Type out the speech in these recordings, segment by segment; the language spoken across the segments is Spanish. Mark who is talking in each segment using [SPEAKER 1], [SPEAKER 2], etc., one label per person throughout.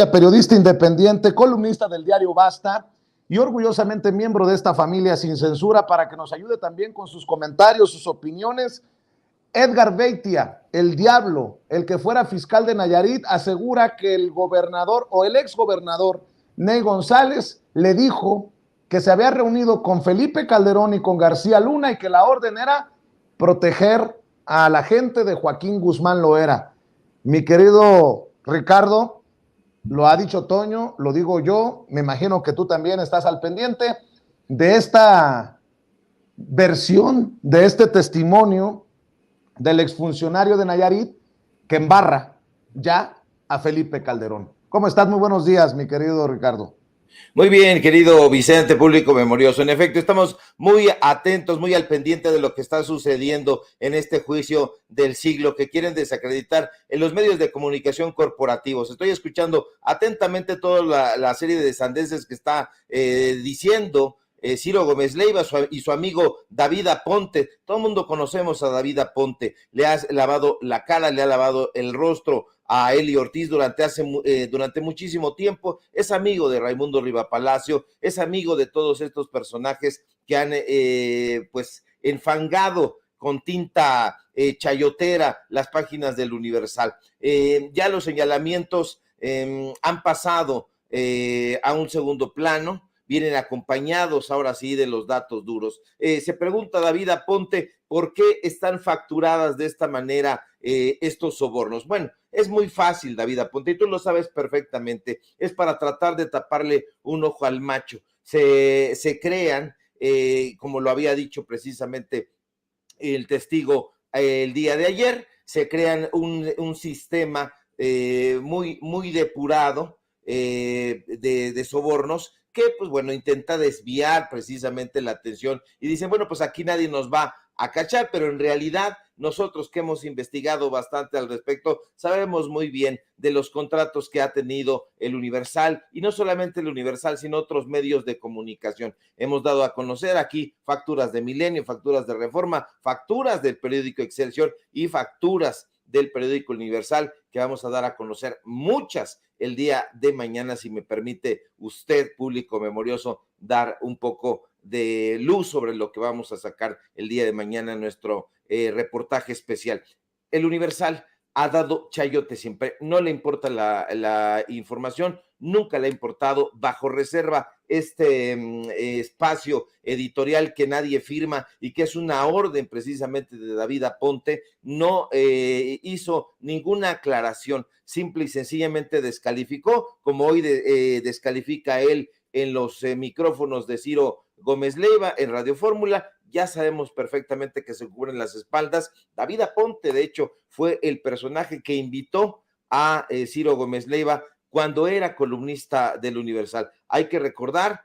[SPEAKER 1] Periodista independiente, columnista del diario Basta y orgullosamente miembro de esta familia sin censura para que nos ayude también con sus comentarios, sus opiniones. Edgar Beitia, el diablo, el que fuera fiscal de Nayarit, asegura que el gobernador o el exgobernador Ney González le dijo que se había reunido con Felipe Calderón y con García Luna y que la orden era proteger a la gente de Joaquín Guzmán Loera. Mi querido Ricardo, lo ha dicho Toño, lo digo yo, me imagino que tú también estás al pendiente de esta versión, de este testimonio del exfuncionario de Nayarit que embarra ya a Felipe Calderón. ¿Cómo estás? Muy buenos días, mi querido Ricardo.
[SPEAKER 2] Muy bien, querido Vicente, público memorioso. En efecto, estamos muy atentos, muy al pendiente de lo que está sucediendo en este juicio del siglo que quieren desacreditar en los medios de comunicación corporativos. Estoy escuchando atentamente toda la serie de sandeces que está diciendo Ciro Gómez Leiva y su amigo David Aponte. Todo el mundo conocemos a David Aponte. Le ha lavado la cara, le ha lavado el rostro a Eli Ortiz durante muchísimo tiempo. Es amigo de Raimundo Riva Palacio, es amigo de todos estos personajes que han pues enfangado con tinta chayotera las páginas del Universal. Ya los señalamientos han pasado a un segundo plano, vienen acompañados ahora sí de los datos duros. Se pregunta David Aponte, ¿por qué están facturadas de esta manera estos sobornos? Bueno, es muy fácil, David Aponte, y tú lo sabes perfectamente, es para tratar de taparle un ojo al macho. Se crean, como lo había dicho precisamente el testigo el día de ayer, se crean un sistema muy depurado de sobornos que, pues bueno, intenta desviar precisamente la atención y dicen, bueno, pues aquí nadie nos va a cachar, pero en realidad nosotros que hemos investigado bastante al respecto, sabemos muy bien de los contratos que ha tenido el Universal, y no solamente el Universal, sino otros medios de comunicación. Hemos dado a conocer aquí facturas de Milenio, facturas de Reforma, facturas del periódico Excelsior y facturas del periódico Universal, que vamos a dar a conocer muchas el día de mañana, si me permite usted, público memorioso, dar un poco de luz sobre lo que vamos a sacar el día de mañana en nuestro reportaje especial. El Universal ha dado chayote siempre, no le importa la información, nunca le ha importado, bajo reserva este espacio editorial que nadie firma y que es una orden precisamente de David Aponte, no hizo ninguna aclaración, simple y sencillamente descalificó, como hoy descalifica él en los micrófonos de Ciro Gómez Leiva en Radio Fórmula. Ya sabemos perfectamente que se cubren las espaldas. David Aponte, de hecho, fue el personaje que invitó a Ciro Gómez Leiva cuando era columnista del Universal. Hay que recordar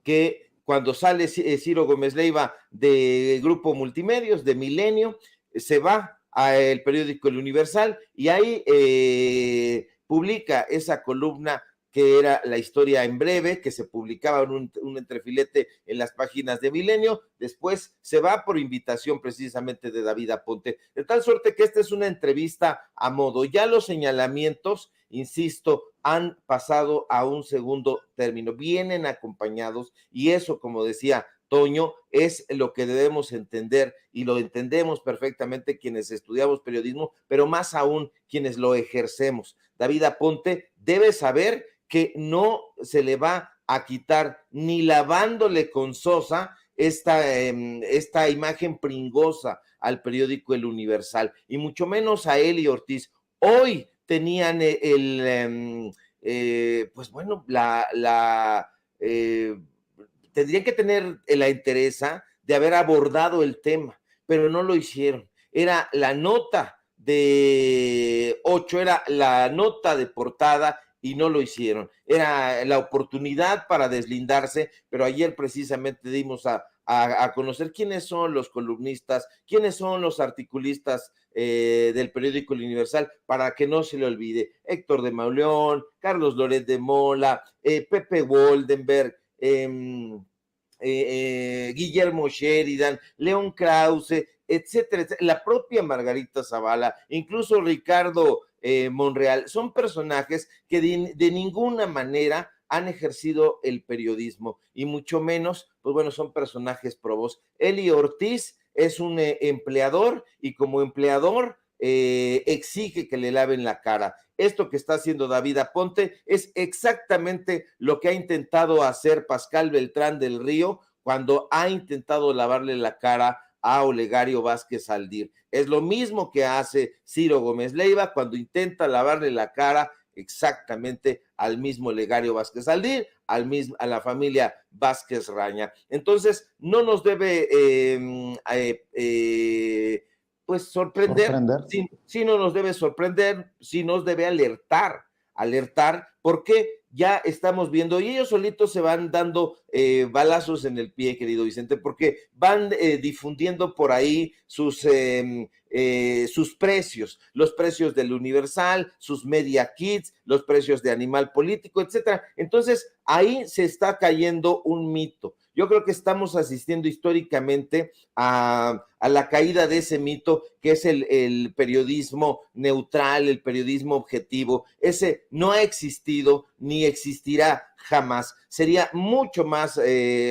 [SPEAKER 2] que cuando sale Ciro Gómez Leiva de Grupo Multimedios, de Milenio, se va al periódico El Universal y ahí publica esa columna que era La Historia en Breve, que se publicaba en un entrefilete en las páginas de Milenio. Después se va por invitación precisamente de David Aponte, de tal suerte que esta es una entrevista a modo. Ya los señalamientos, insisto, han pasado a un segundo término, vienen acompañados, y eso, como decía Toño, es lo que debemos entender, y lo entendemos perfectamente quienes estudiamos periodismo, pero más aún quienes lo ejercemos. David Aponte debe saber que no se le va a quitar ni lavándole con sosa esta imagen pringosa al periódico El Universal, y mucho menos a Eli Ortiz. Hoy tenían pues bueno, tendrían que tener la entereza de haber abordado el tema, pero no lo hicieron. Era la nota de 8, era la nota de portada, y no lo hicieron. Era la oportunidad para deslindarse, pero ayer precisamente dimos a conocer quiénes son los columnistas, quiénes son los articulistas del periódico El Universal, para que no se le olvide. Héctor de Mauleón, Carlos Loret de Mola, Pepe Woldenberg, Guillermo Sheridan, León Krause, etcétera, etcétera. La propia Margarita Zavala, incluso Ricardo Monreal, son personajes que de ninguna manera han ejercido el periodismo y mucho menos, pues bueno, son personajes probos. Eli Ortiz es un empleador y como empleador exige que le laven la cara. Esto que está haciendo David Aponte es exactamente lo que ha intentado hacer Pascal Beltrán del Río cuando ha intentado lavarle la cara a Olegario Vázquez Aldir. Es lo mismo que hace Ciro Gómez Leiva cuando intenta lavarle la cara exactamente al mismo Olegario Vázquez Aldir, a la familia Vázquez Raña. Entonces, no nos debe pues sorprender. Sí no nos debe sorprender, sí nos debe alertar, porque ya estamos viendo, y ellos solitos se van dando balazos en el pie, querido Vicente, porque van difundiendo por ahí sus precios, los precios del Universal, sus media kits, los precios de Animal Político, etcétera. Entonces, ahí se está cayendo un mito. Yo creo que estamos asistiendo históricamente a la caída de ese mito que es el periodismo neutral, el periodismo objetivo. Ese no ha existido ni existirá jamás. Sería mucho más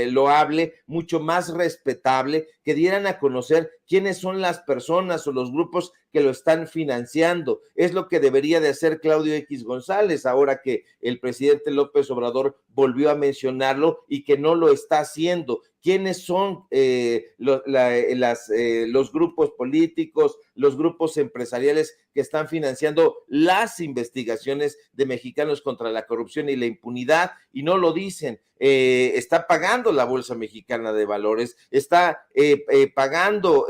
[SPEAKER 2] loable, mucho más respetable que dieran a conocer quiénes son las personas o los grupos que lo están financiando. Es lo que debería de hacer Claudio X González, ahora que el presidente López Obrador volvió a mencionarlo y que no lo está haciendo. ¿Quiénes son los grupos políticos, los grupos empresariales que están financiando las investigaciones de Mexicanos contra la corrupción y la impunidad? Y no lo dicen. Está pagando la Bolsa Mexicana de Valores, está pagando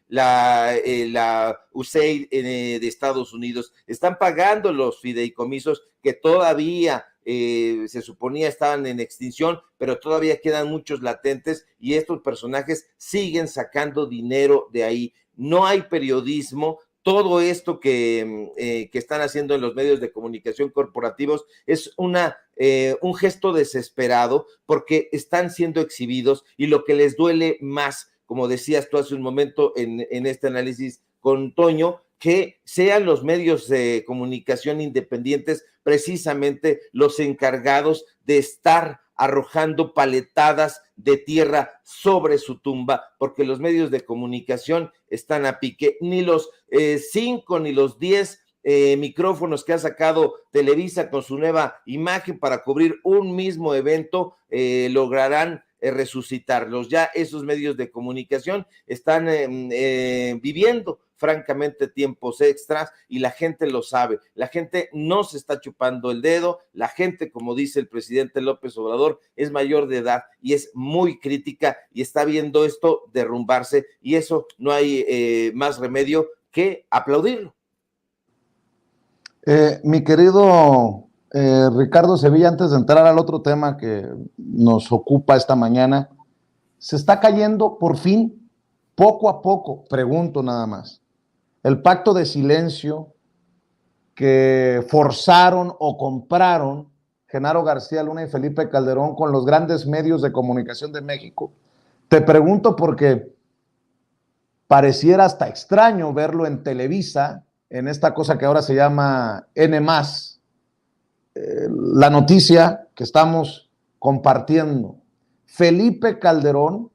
[SPEAKER 2] la USAID de Estados Unidos, están pagando los fideicomisos que todavía se suponía estaban en extinción, pero todavía quedan muchos latentes y estos personajes siguen sacando dinero de ahí. No hay periodismo. Todo esto que están haciendo en los medios de comunicación corporativos es un gesto desesperado porque están siendo exhibidos y lo que les duele más, como decías tú hace un momento en este análisis con Toño, que sean los medios de comunicación independientes precisamente los encargados de estar arrojando paletadas de tierra sobre su tumba, porque los medios de comunicación están a pique. Ni los 5 ni los 10 micrófonos que ha sacado Televisa con su nueva imagen para cubrir un mismo evento lograrán resucitarlos. Ya esos medios de comunicación están viviendo francamente tiempos extras y la gente lo sabe. La gente no se está chupando el dedo. La gente, como dice el presidente López Obrador, es mayor de edad y es muy crítica y está viendo esto derrumbarse, y eso no hay más remedio que aplaudirlo.
[SPEAKER 1] Mi querido Ricardo Sevilla, antes de entrar al otro tema que nos ocupa esta mañana, se está cayendo por fin, poco a poco, pregunto nada más, el pacto de silencio que forzaron o compraron Genaro García Luna y Felipe Calderón con los grandes medios de comunicación de México. Te pregunto porque pareciera hasta extraño verlo en Televisa, en esta cosa que ahora se llama N+, la noticia que estamos compartiendo. Felipe Calderón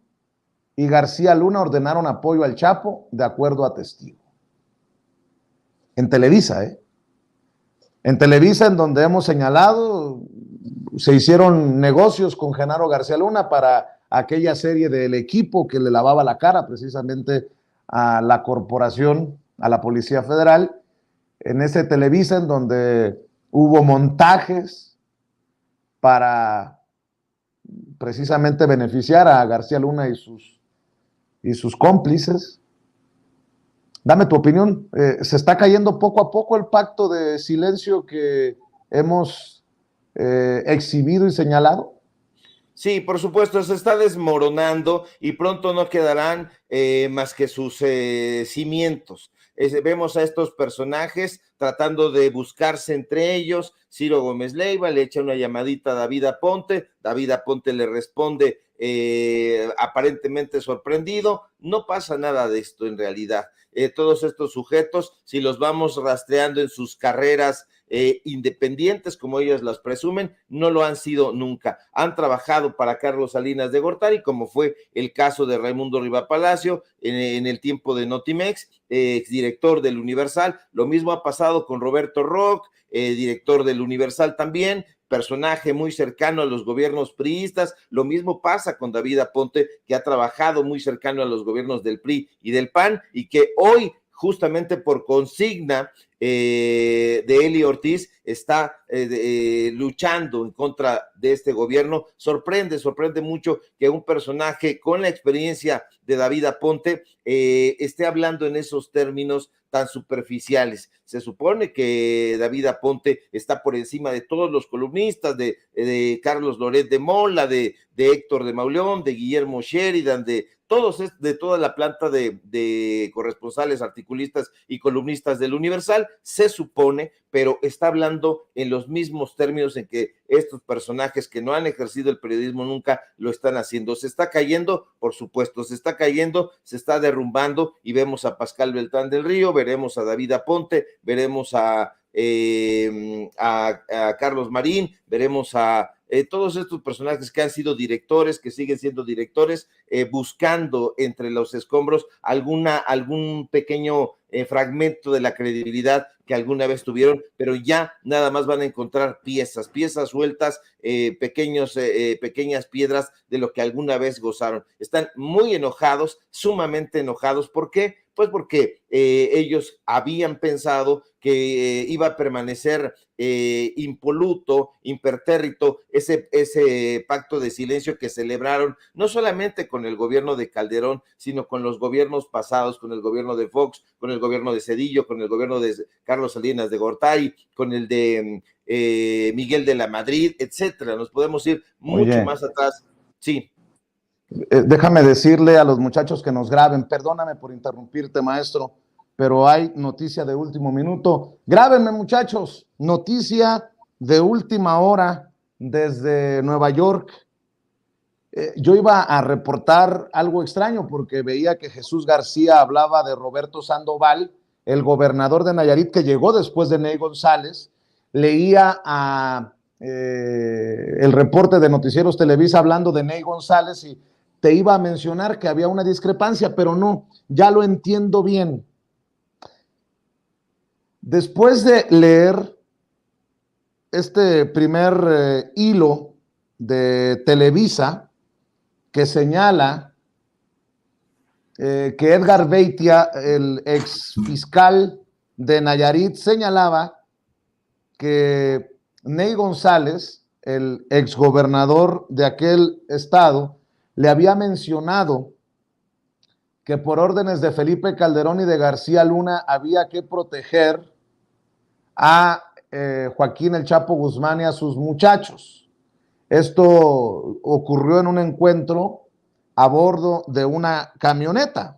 [SPEAKER 1] y García Luna ordenaron apoyo al Chapo de acuerdo a testigo. En Televisa, En Televisa, en donde hemos señalado, se hicieron negocios con Genaro García Luna para aquella serie del Equipo que le lavaba la cara precisamente a la corporación, a la Policía Federal. En ese Televisa, en donde hubo montajes para precisamente beneficiar a García Luna y sus cómplices. Dame tu opinión. ¿Se está cayendo poco a poco el pacto de silencio que hemos exhibido y señalado?
[SPEAKER 2] Sí, por supuesto, se está desmoronando y pronto no quedarán más que sus cimientos. vemos a estos personajes tratando de buscarse entre ellos. Ciro Gómez Leiva le echa una llamadita a David Aponte le responde aparentemente sorprendido. No pasa nada de esto en realidad. Todos estos sujetos, si los vamos rastreando en sus carreras independientes, como ellos las presumen, no lo han sido nunca. Han trabajado para Carlos Salinas de Gortari, como fue el caso de Raimundo Riva Palacio en el tiempo de Notimex, exdirector del Universal. Lo mismo ha pasado con Roberto Roch, director del Universal también, personaje muy cercano a los gobiernos priistas. Lo mismo pasa con David Aponte, que ha trabajado muy cercano a los gobiernos del PRI y del PAN, y que hoy, justamente por consigna de Eli Ortiz, está luchando en contra de este gobierno. Sorprende mucho que un personaje con la experiencia de David Aponte esté hablando en esos términos tan superficiales. Se supone que David Aponte está por encima de todos los columnistas, de Carlos Loret de Mola, de Héctor de Mauleón, de Guillermo Sheridan, de toda la planta de corresponsales, articulistas y columnistas del Universal, se supone, pero está hablando en los mismos términos en que estos personajes que no han ejercido el periodismo nunca lo están haciendo. Se está cayendo, por supuesto, se está cayendo, se está derrumbando, y vemos a Pascal Beltrán del Río, veremos a David Aponte, veremos a Carlos Marín, veremos a todos estos personajes que han sido directores, que siguen siendo directores, buscando entre los escombros algún pequeño fragmento de la credibilidad que alguna vez tuvieron, pero ya nada más van a encontrar piezas sueltas, pequeñas piedras de lo que alguna vez gozaron. Están muy enojados, sumamente enojados. ¿Por qué? Pues porque ellos habían pensado que iba a permanecer impoluto, impertérrito, ese pacto de silencio que celebraron no solamente con el gobierno de Calderón, sino con los gobiernos pasados, con el gobierno de Fox, con el gobierno de Zedillo, con el gobierno de Carlos Salinas de Gortari, con el de Miguel de la Madrid, etcétera. Nos podemos ir mucho más atrás. Sí.
[SPEAKER 1] Déjame decirle a los muchachos que nos graben, perdóname por interrumpirte, maestro, pero hay noticia de último minuto. Grábenme, muchachos, noticia de última hora desde Nueva York. Yo iba a reportar algo extraño porque veía que Jesús García hablaba de Roberto Sandoval, el gobernador de Nayarit, que llegó después de Ney González. Leía el reporte de Noticieros Televisa hablando de Ney González y te iba a mencionar que había una discrepancia, pero no, ya lo entiendo bien. Después de leer este primer hilo de Televisa que señala que Edgar Beitia, el ex fiscal de Nayarit, señalaba que Ney González, el ex gobernador de aquel estado, le había mencionado que por órdenes de Felipe Calderón y de García Luna había que proteger a Joaquín El Chapo Guzmán y a sus muchachos. Esto ocurrió en un encuentro a bordo de una camioneta.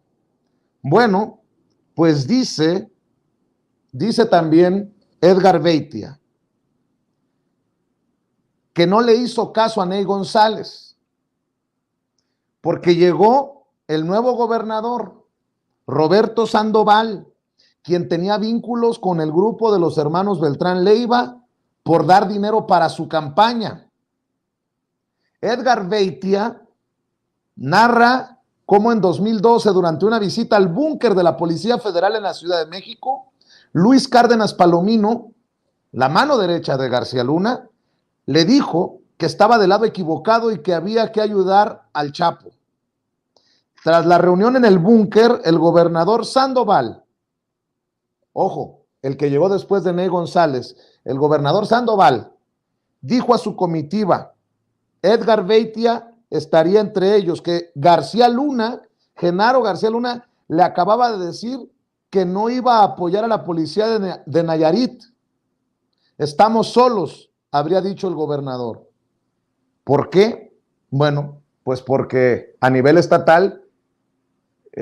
[SPEAKER 1] Bueno, pues dice también Edgar Beitia que no le hizo caso a Ney González, porque llegó el nuevo gobernador, Roberto Sandoval, quien tenía vínculos con el grupo de los hermanos Beltrán Leiva por dar dinero para su campaña. Edgar Beitia narra cómo en 2012, durante una visita al búnker de la Policía Federal en la Ciudad de México, Luis Cárdenas Palomino, la mano derecha de García Luna, le dijo que estaba del lado equivocado y que había que ayudar al Chapo. Tras la reunión en el búnker, el gobernador Sandoval, ojo, el que llegó después de Ney González, el gobernador Sandoval, dijo a su comitiva, Edgar Beitia estaría entre ellos, que García Luna, Genaro García Luna, le acababa de decir que no iba a apoyar a la policía de Nayarit. Estamos solos, habría dicho el gobernador. ¿Por qué? Bueno, pues porque a nivel estatal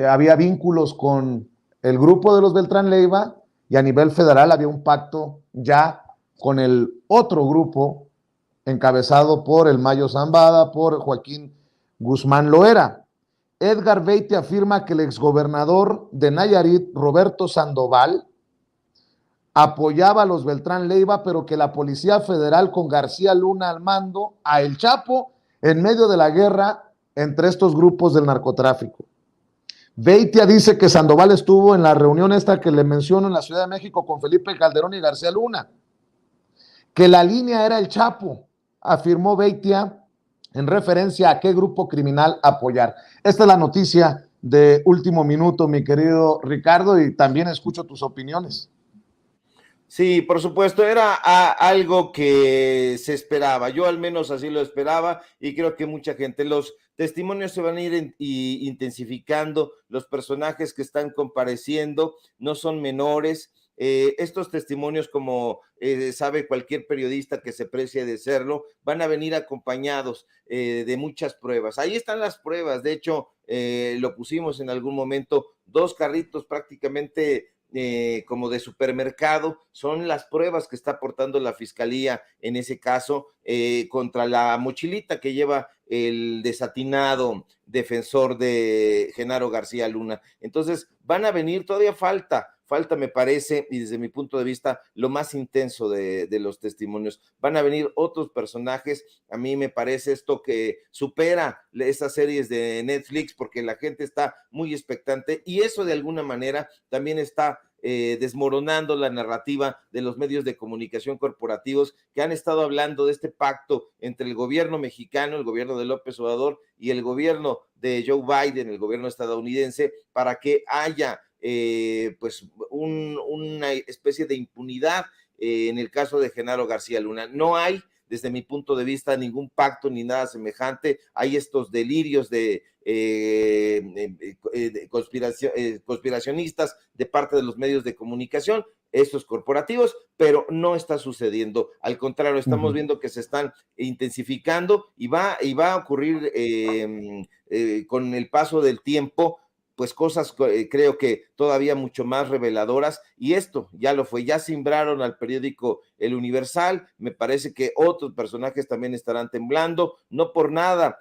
[SPEAKER 1] había vínculos con el grupo de los Beltrán Leiva, y a nivel federal había un pacto ya con el otro grupo encabezado por el Mayo Zambada, por Joaquín Guzmán Loera. Edgar Beitia afirma que el exgobernador de Nayarit, Roberto Sandoval, apoyaba a los Beltrán Leiva, pero que la Policía Federal con García Luna al mando, a El Chapo, en medio de la guerra entre estos grupos del narcotráfico. Beitia dice que Sandoval estuvo en la reunión esta que le menciono en la Ciudad de México con Felipe Calderón y García Luna, que la línea era El Chapo, afirmó Beitia en referencia a qué grupo criminal apoyar. Esta es la noticia de último minuto, mi querido Ricardo, y también escucho tus opiniones.
[SPEAKER 2] Sí, por supuesto, era algo que se esperaba, yo al menos así lo esperaba y creo que mucha gente, los testimonios se van a ir intensificando, los personajes que están compareciendo no son menores, estos testimonios, como sabe cualquier periodista que se precie de serlo, van a venir acompañados de muchas pruebas. Ahí están las pruebas, de hecho, lo pusimos en algún momento, 2 carritos prácticamente como de supermercado, son las pruebas que está aportando la fiscalía en ese caso contra la mochilita que lleva el desatinado defensor de Genaro García Luna. Entonces van a venir, todavía falta me parece, y desde mi punto de vista, lo más intenso de los testimonios. Van a venir otros personajes, a mí me parece esto que supera esas series de Netflix, porque la gente está muy expectante, y eso de alguna manera también está desmoronando la narrativa de los medios de comunicación corporativos que han estado hablando de este pacto entre el gobierno mexicano, el gobierno de López Obrador, y el gobierno de Joe Biden, el gobierno estadounidense, para que haya pues una especie de impunidad en el caso de Genaro García Luna. No hay, desde mi punto de vista, ningún pacto ni nada semejante. Hay estos delirios de conspiracionistas de parte de los medios de comunicación, estos corporativos, pero no está sucediendo. Al contrario, estamos viendo que se están intensificando y va a ocurrir con el paso del tiempo, pues cosas creo que todavía mucho más reveladoras, y esto ya lo fue, ya simbraron al periódico El Universal, me parece que otros personajes también estarán temblando, no por nada,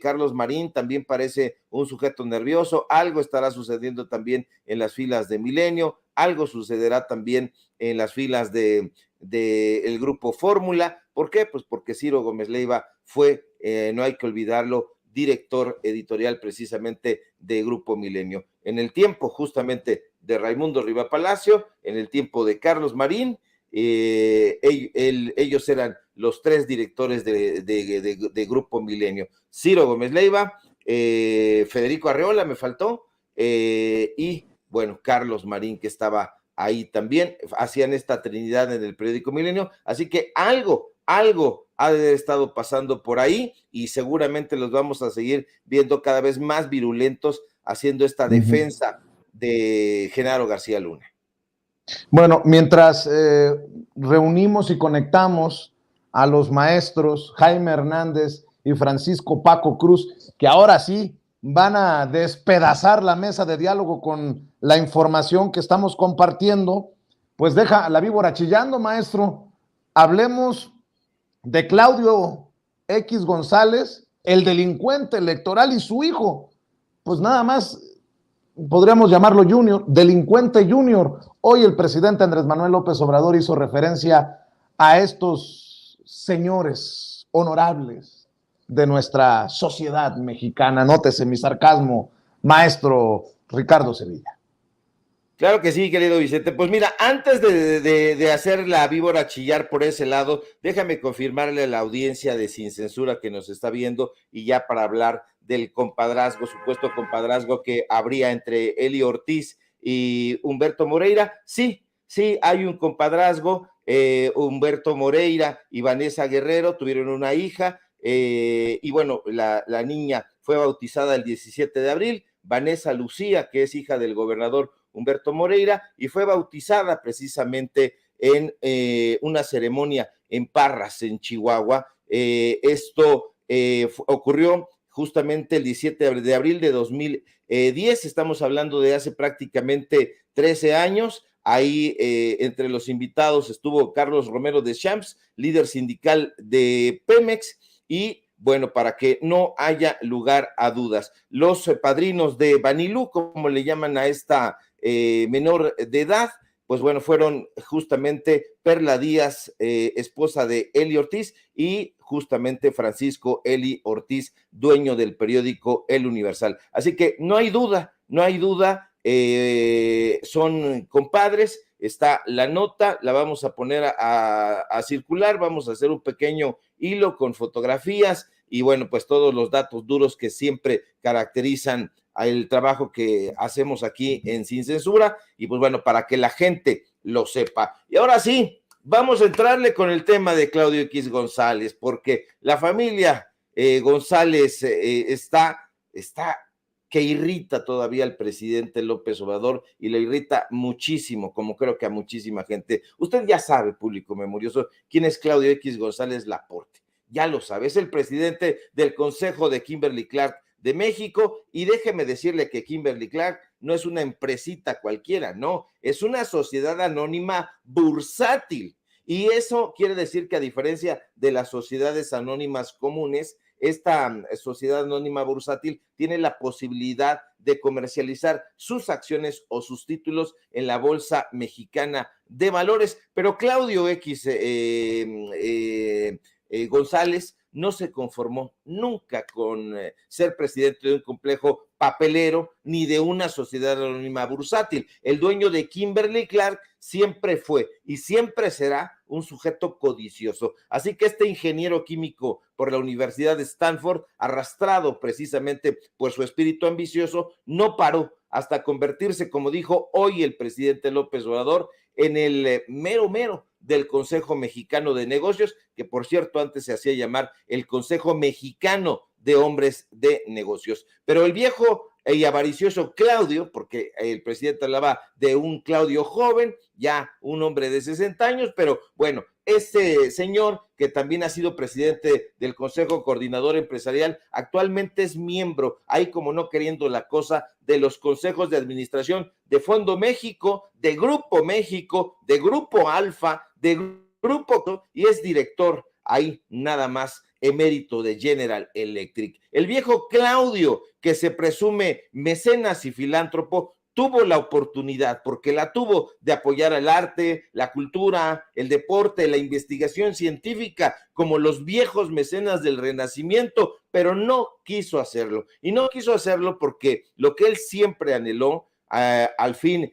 [SPEAKER 2] Carlos Marín también parece un sujeto nervioso, algo estará sucediendo también en las filas de Milenio, algo sucederá también en las filas de el grupo Fórmula. ¿Por qué? Pues porque Ciro Gómez Leiva fue, no hay que olvidarlo, director editorial precisamente de Grupo Milenio. En el tiempo justamente de Raimundo Riva Palacio, en el tiempo de Carlos Marín, ellos eran los 3 directores de Grupo Milenio. Ciro Gómez Leiva, Federico Arreola, me faltó, y bueno, Carlos Marín, que estaba ahí también, hacían esta trinidad en el periódico Milenio, así que algo ha de haber estado pasando por ahí, y seguramente los vamos a seguir viendo cada vez más virulentos haciendo esta defensa de Genaro García Luna.
[SPEAKER 1] Bueno, mientras reunimos y conectamos a los maestros Jaime Hernández y Francisco Paco Cruz, que ahora sí van a despedazar la mesa de diálogo con la información que estamos compartiendo, pues deja a la víbora chillando, maestro. Hablemos de Claudio X González, el delincuente electoral, y su hijo, pues nada más podríamos llamarlo Junior, delincuente Junior. Hoy el presidente Andrés Manuel López Obrador hizo referencia a estos señores honorables de nuestra sociedad mexicana. Nótese mi sarcasmo, maestro Ricardo Sevilla.
[SPEAKER 2] Claro que sí, querido Vicente. Pues mira, antes de hacer la víbora chillar por ese lado, déjame confirmarle a la audiencia de Sin Censura que nos está viendo, y ya para hablar del compadrazgo, supuesto compadrazgo que habría entre Eli Ortiz y Humberto Moreira. Sí, hay un compadrazgo. Humberto Moreira y Vanessa Guerrero tuvieron una hija, y bueno, la niña fue bautizada el 17 de abril, Vanessa Lucía, que es hija del gobernador Humberto Moreira, y fue bautizada precisamente en una ceremonia en Parras, en Chihuahua. Esto ocurrió justamente el 17 de abril de 2010, estamos hablando de hace prácticamente 13 años. Ahí entre los invitados estuvo Carlos Romero de Champs, líder sindical de Pemex, y bueno, para que no haya lugar a dudas, los padrinos de Banilú, como le llaman a esta menor de edad, pues bueno, fueron justamente Perla Díaz, esposa de Eli Ortiz, y justamente Francisco Eli Ortiz, dueño del periódico El Universal. Así que no hay duda, son compadres. Está la nota, la vamos a poner a circular, vamos a hacer un pequeño hilo con fotografías y bueno, pues todos los datos duros que siempre caracterizan el trabajo que hacemos aquí en Sin Censura, y pues bueno, para que la gente lo sepa. Y ahora sí, vamos a entrarle con el tema de Claudio X González, porque la familia González está que irrita todavía al presidente López Obrador, y le irrita muchísimo, como creo que a muchísima gente. Usted ya sabe, público memorioso, quién es Claudio X González Laporte. Ya lo sabe, es el presidente del Consejo de Kimberly-Clark de México, y déjeme decirle que Kimberly-Clark no es una empresita cualquiera, no, es una sociedad anónima bursátil, y eso quiere decir que a diferencia de las sociedades anónimas comunes, esta sociedad anónima bursátil tiene la posibilidad de comercializar sus acciones o sus títulos en la Bolsa Mexicana de Valores, pero Claudio X González no se conformó nunca con ser presidente de un complejo papelero ni de una sociedad anónima bursátil. El dueño de Kimberly-Clark siempre fue y siempre será un sujeto codicioso. Así que este ingeniero químico por la Universidad de Stanford, arrastrado precisamente por su espíritu ambicioso, no paró hasta convertirse, como dijo hoy el presidente López Obrador, en el mero del Consejo Mexicano de Negocios, que por cierto antes se hacía llamar el Consejo Mexicano de Hombres de Negocios. Pero el viejo y avaricioso Claudio, porque el presidente hablaba de un Claudio joven, ya un hombre de 60 años, pero bueno, este señor que también ha sido presidente del Consejo Coordinador Empresarial, actualmente es miembro, ahí como no queriendo la cosa, de los consejos de administración de Fondo México, de Grupo Alfa, de Grupo, y es director ahí nada más emérito de General Electric. El viejo Claudio, que se presume mecenas y filántropo, tuvo la oportunidad, porque la tuvo, de apoyar el arte, la cultura, el deporte, la investigación científica, como los viejos mecenas del Renacimiento, pero no quiso hacerlo. Y no quiso hacerlo porque lo que él siempre anheló, al fin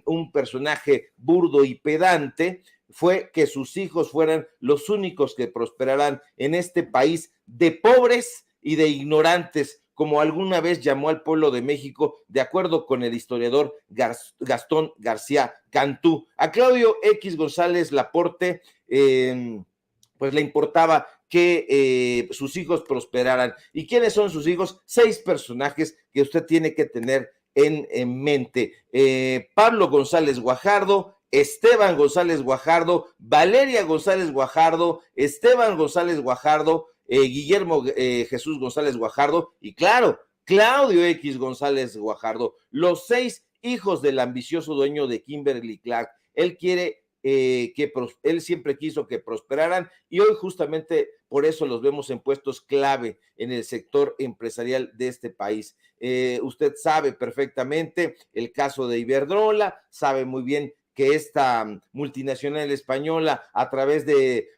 [SPEAKER 2] un personaje burdo y pedante, fue que sus hijos fueran los únicos que prosperaran en este país de pobres y de ignorantes, como alguna vez llamó al pueblo de México, de acuerdo con el historiador Gastón García Cantú. A Claudio X González Laporte, pues le importaba que sus hijos prosperaran. ¿Y quiénes son sus hijos? 6 personajes que usted tiene que tener en mente. Pablo González Guajardo, Esteban González Guajardo, Valeria González Guajardo, Esteban González Guajardo, Guillermo Jesús González Guajardo y claro, Claudio X González Guajardo, los 6 hijos del ambicioso dueño de Kimberly-Clark. Él quiere él siempre quiso que prosperaran, y hoy justamente por eso los vemos en puestos clave en el sector empresarial de este país. Usted sabe perfectamente el caso de Iberdrola, sabe muy bien que esta multinacional española, a través de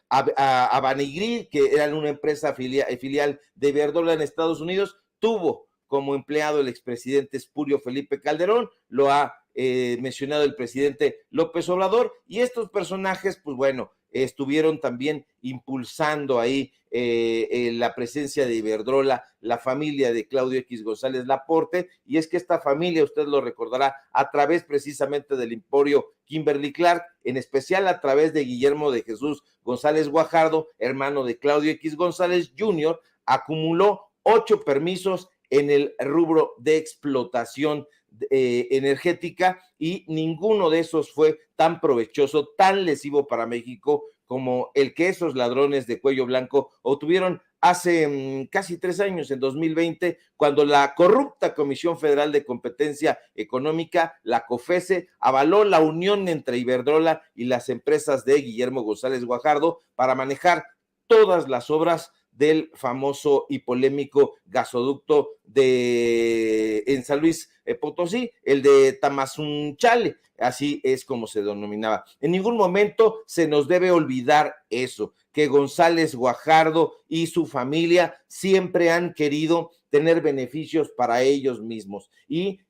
[SPEAKER 2] Abanigrid, que era una empresa filial de Iberdrola en Estados Unidos, tuvo como empleado el expresidente espurio Felipe Calderón, lo ha mencionado el presidente López Obrador, y estos personajes, pues bueno, estuvieron también impulsando ahí la presencia de Iberdrola, la familia de Claudio X González Laporte, y es que esta familia, usted lo recordará, a través precisamente del emporio Kimberly-Clark, en especial a través de Guillermo de Jesús González Guajardo, hermano de Claudio X González Jr., acumuló 8 permisos en el rubro de explotación energética, y ninguno de esos fue tan provechoso, tan lesivo para México como el que esos ladrones de cuello blanco obtuvieron hace casi 3 años, en 2020, cuando la corrupta Comisión Federal de Competencia Económica, la COFESE, avaló la unión entre Iberdrola y las empresas de Guillermo González Guajardo para manejar todas las obras del famoso y polémico gasoducto en San Luis Potosí, el de Tamazunchale, así es como se denominaba. En ningún momento se nos debe olvidar eso, que González Guajardo y su familia siempre han querido tener beneficios para ellos mismos. ¿Y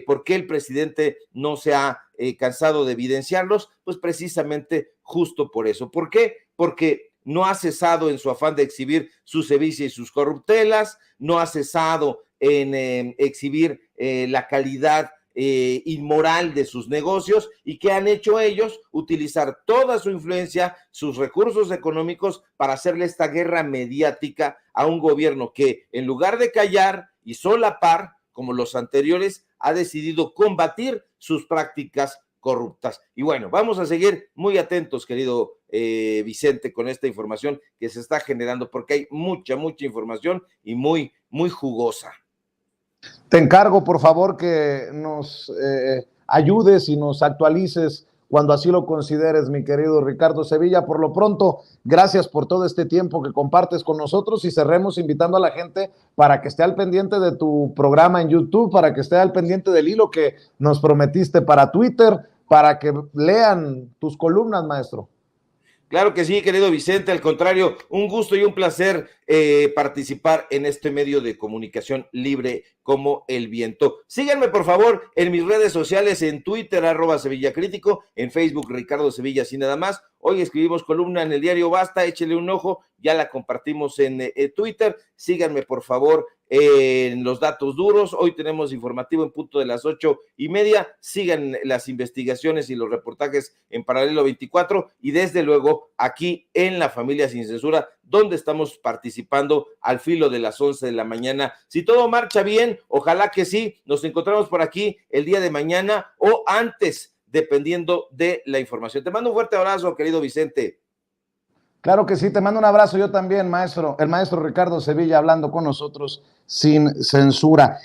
[SPEAKER 2] por qué el presidente no se ha cansado de evidenciarlos? Pues precisamente justo por eso. ¿Por qué? Porque no ha cesado en su afán de exhibir su sevicia y sus corruptelas, no ha cesado en exhibir la calidad inmoral de sus negocios. ¿Y qué han hecho ellos? Utilizar toda su influencia, sus recursos económicos para hacerle esta guerra mediática a un gobierno que, en lugar de callar y solapar, como los anteriores, ha decidido combatir sus prácticas corruptas. Y bueno, vamos a seguir muy atentos, querido Vicente, con esta información que se está generando, porque hay mucha información y muy jugosa.
[SPEAKER 1] Te encargo, por favor, que nos ayudes y nos actualices cuando así lo consideres, mi querido Ricardo Sevilla. Por lo pronto, gracias por todo este tiempo que compartes con nosotros, y cerremos invitando a la gente para que esté al pendiente de tu programa en YouTube, para que esté al pendiente del hilo que nos prometiste para Twitter, para que lean tus columnas, maestro.
[SPEAKER 2] Claro que sí, querido Vicente, al contrario, un gusto y un placer participar en este medio de comunicación libre como el viento. Síganme, por favor, en mis redes sociales, en Twitter, @SevillaCrítico, en Facebook, Ricardo Sevilla, así nada más. Hoy escribimos columna en el diario Basta, échele un ojo, ya la compartimos en Twitter. Síganme, por favor, en los datos duros. Hoy tenemos informativo en punto de las 8:30. Sigan las investigaciones y los reportajes en Paralelo 24, y desde luego aquí en La Familia Sin Censura, donde estamos participando al filo de las 11 de la mañana. Si todo marcha bien, ojalá que sí, nos encontramos por aquí el día de mañana o antes, dependiendo de la información. Te mando un fuerte abrazo, querido Vicente.
[SPEAKER 1] Claro que sí, te mando un abrazo yo también, maestro. El maestro Ricardo Sevilla hablando con nosotros sin censura.